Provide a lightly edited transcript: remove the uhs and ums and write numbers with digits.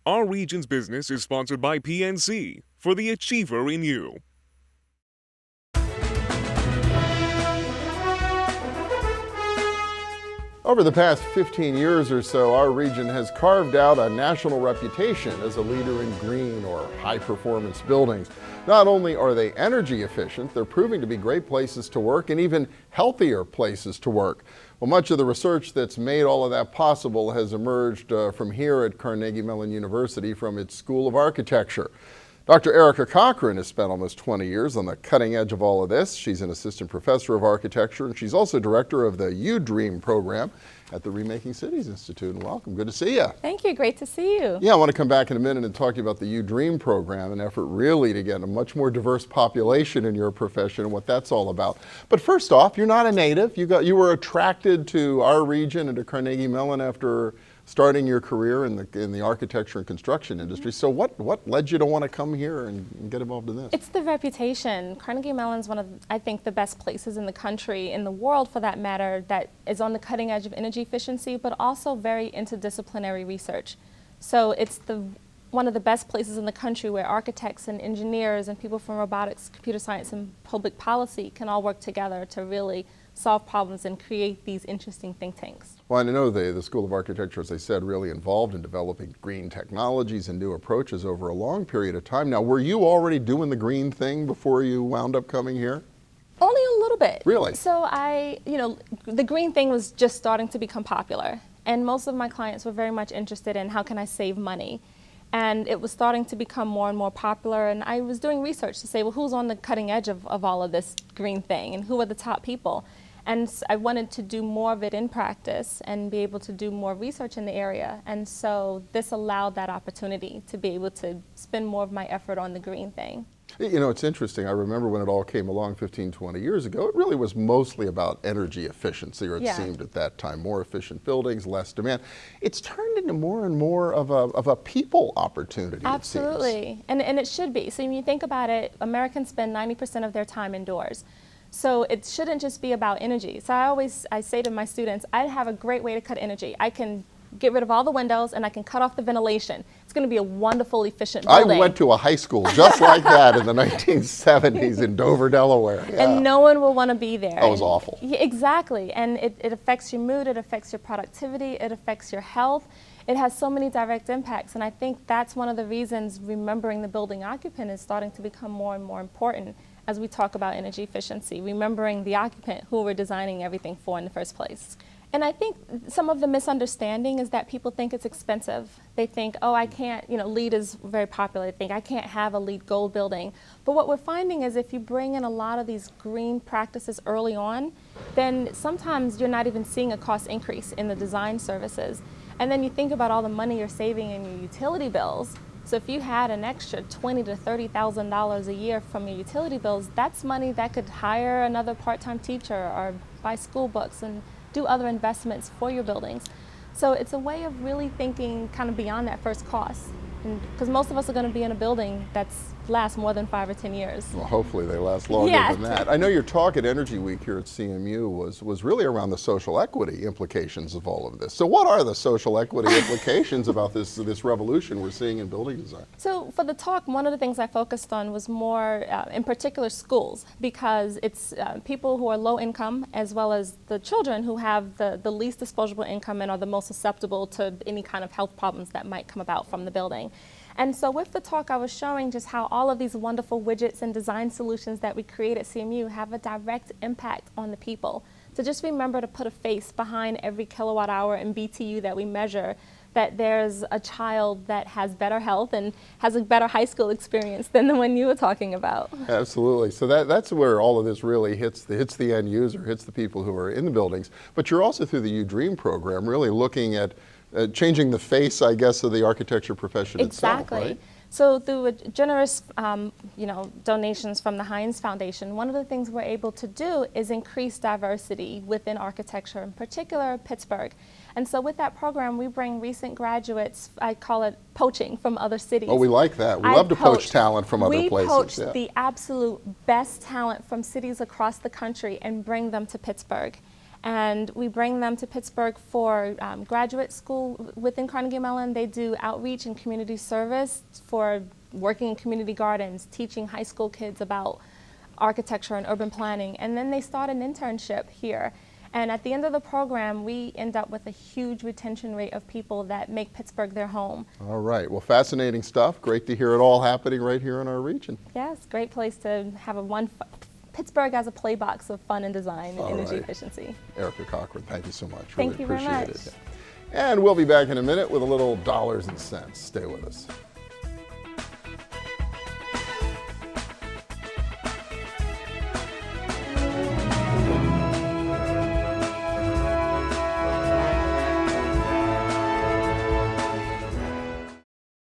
Our region's business is sponsored by PNC for the achiever in you. Over the past 15 years or so, our region has carved out a national reputation as a leader in green or high-performance buildings. Not only are they energy efficient, they're proving to be great places to work and even healthier places to work. Well, much of the research that's made all of that possible has emerged from here at Carnegie Mellon University from its School of Architecture. Dr. Erica Cochran has spent almost 20 years on the cutting edge of all of this. She's an assistant professor of architecture, and she's also director of the UDream program at the Remaking Cities Institute. And welcome, good to see you. Thank you, great to see you. Yeah, I want to come back in a minute and talk to you about the UDream program, an effort really to get a much more diverse population in your profession and what that's all about. But first off, you're not a native. You were attracted to our region and to Carnegie Mellon after starting your career in the architecture and construction industry. So what led you to want to come here and get involved in this? It's the reputation. Carnegie Mellon's one of, I think, the best places in the country, in the world for that matter, that is on the cutting edge of energy efficiency, but also very interdisciplinary research. So it's one of the best places in the country where architects and engineers and people from robotics, computer science, and public policy can all work together to really solve problems and create these interesting think tanks. Well, I know the School of Architecture, as I said, really involved in developing green technologies and new approaches over a long period of time. Now, were you already doing the green thing before you wound up coming here? Only a little bit. Really? So the green thing was just starting to become popular, and most of my clients were very much interested in how can I save money. And it was starting to become more and more popular, and I was doing research to say, well, who's on the cutting edge of all of this green thing, and who are the top people? And I wanted to do more of it in practice and be able to do more research in the area. And so this allowed that opportunity to be able to spend more of my effort on the green thing. You know, it's interesting. I remember when it all came along 15, 20 years ago, it really was mostly about energy efficiency, or it seemed at that time. More efficient buildings, less demand. It's turned into more and more of a people opportunity, Absolutely. it seems. And it should be. So when you think about it, Americans spend 90% of their time indoors. So it shouldn't just be about energy. So I say to my students, I have a great way to cut energy. I can get rid of all the windows and I can cut off the ventilation. It's going to be a wonderful, efficient building. I went to a high school just like that in the 1970s in Dover, Delaware. Yeah. And no one will want to be there. That was awful. Yeah, exactly. And it affects your mood, it affects your productivity, it affects your health. It has so many direct impacts, and I think that's one of the reasons remembering the building occupant is starting to become more and more important as we talk about energy efficiency, remembering the occupant who we're designing everything for in the first place. And I think some of the misunderstanding is that people think it's expensive. They think, oh, I can't, LEED is very popular. They think I can't have a LEED gold building. But what we're finding is if you bring in a lot of these green practices early on, then sometimes you're not even seeing a cost increase in the design services. And then you think about all the money you're saving in your utility bills. So if you had an extra $20,000 to $30,000 a year from your utility bills, that's money that could hire another part-time teacher or buy school books and do other investments for your buildings. So it's a way of really thinking kind of beyond that first cost. Because most of us are going to be in a building that's lasts more than 5 or 10 years. Well, hopefully they last longer than that. I know your talk at Energy Week here at CMU was really around the social equity implications of all of this. So what are the social equity implications about this revolution we're seeing in building design? So for the talk, one of the things I focused on was more, in particular, schools, because it's people who are low income as well as the children who have the least disposable income and are the most susceptible to any kind of health problems that might come about from the building. And so with the talk, I was showing just how all of these wonderful widgets and design solutions that we create at CMU have a direct impact on the people. So just remember to put a face behind every kilowatt hour and BTU that we measure, that there's a child that has better health and has a better high school experience than the one you were talking about. Absolutely. So that's where all of this really hits the end user, hits the people who are in the buildings. But you're also, through the UDream program, really looking at changing the face, I guess, of the architecture profession itself, right? So through generous donations from the Heinz Foundation, one of the things we're able to do is increase diversity within architecture, in particular Pittsburgh. And so with that program, we bring recent graduates, I call it poaching, from other cities. Oh, we like that. We love to poach talent from other places. We poach the absolute best talent from cities across the country and bring them to Pittsburgh. And we bring them to Pittsburgh for graduate school within Carnegie Mellon. They do outreach and community service for working in community gardens, teaching high school kids about architecture and urban planning. And then they start an internship here. And at the end of the program, we end up with a huge retention rate of people that make Pittsburgh their home. All right, well, fascinating stuff. Great to hear it all happening right here in our region. Yes, great place to have Pittsburgh as a playbox of fun and design and energy efficiency. Erica Cochran, thank you so much. Thank you very much. It. And we'll be back in a minute with a little dollars and cents. Stay with us.